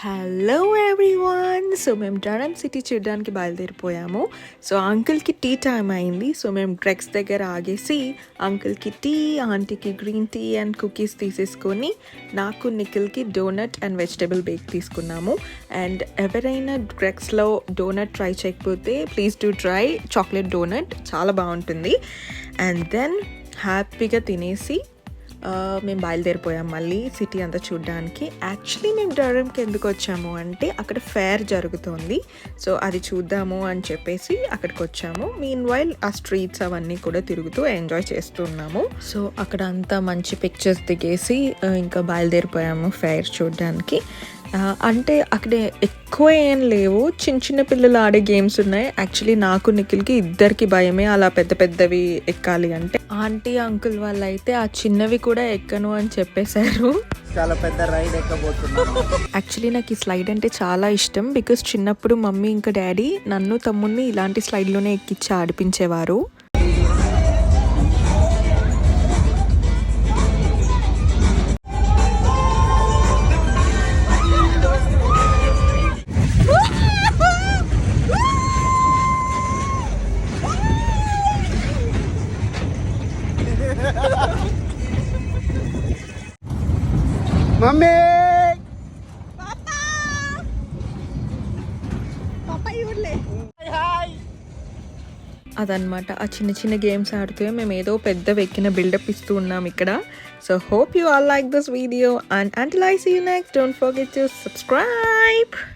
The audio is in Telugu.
Hello everyone. సో మేము డరమ్ సిటీ చూడడానికి బయలుదేరిపోయాము. సో అంకుల్కి టీ టైం అయింది. సో మేము ట్రెక్స్ దగ్గర ఆగేసి అంకుల్కి టీ, ఆంటీకి గ్రీన్ టీ అండ్ కుకీస్ తీసేసుకొని నాకు నిఖిల్కి డోనట్ అండ్ వెజిటేబుల్ బేక్ తీసుకున్నాము. అండ్ ఎవరైనా ట్రెక్స్లో డోనట్ ట్రై చేయకపోతే please do try chocolate donut, చాలా బాగుంటుంది. అండ్ దెన్ హ్యాపీగా తినేసి మేము బయలుదేరిపోయాం మళ్ళీ సిటీ అంతా చూడడానికి. యాక్చువల్లీ మేము డరమ్కి ఎందుకు వచ్చాము అంటే అక్కడ ఫేర్ జరుగుతోంది, సో అది చూద్దాము అని చెప్పేసి అక్కడికి వచ్చాము. మీన్ వైల్ ఆ స్ట్రీట్స్ అవన్నీ కూడా తిరుగుతూ ఎంజాయ్ చేస్తున్నాము. సో అక్కడ అంతా మంచి పిక్చర్స్ దిగేసి ఇంకా బయలుదేరిపోయాము ఫేర్ చూడడానికి. అంటే అక్కడ ఎక్కువ ఏం లేవు, చిన్న చిన్న పిల్లలు ఆడే గేమ్స్ ఉన్నాయి. యాక్చువల్లీ నాకు నిఖిల్కి ఇద్దరికి భయమే అలా పెద్ద పెద్దవి ఎక్కాలి అంటే. ఆంటీ అంకుల్ వాళ్ళు అయితే ఆ చిన్నవి కూడా ఎక్కను అని చెప్పేశారు. చాలా పెద్ద రైడ్ ఎక్కబోతున్నాను. యాక్చువల్లీ నాకు ఈ స్లైడ్ అంటే చాలా ఇష్టం, బికాస్ చిన్నప్పుడు మమ్మీ ఇంకా డాడీ నన్ను తమ్ముడిని ఇలాంటి స్లైడ్లోనే ఎక్కించి ఆడిపించేవారు. మమ్మీ అదనమాట, ఆ చిన్న చిన్న గేమ్స్ ఆడుతూ మేము ఏదో పెద్ద వెక్కిన బిల్డప్ ఇస్తూ ఉన్నాం ఇక్కడ. So hope you all like this video, and until I see you next, don't forget to subscribe.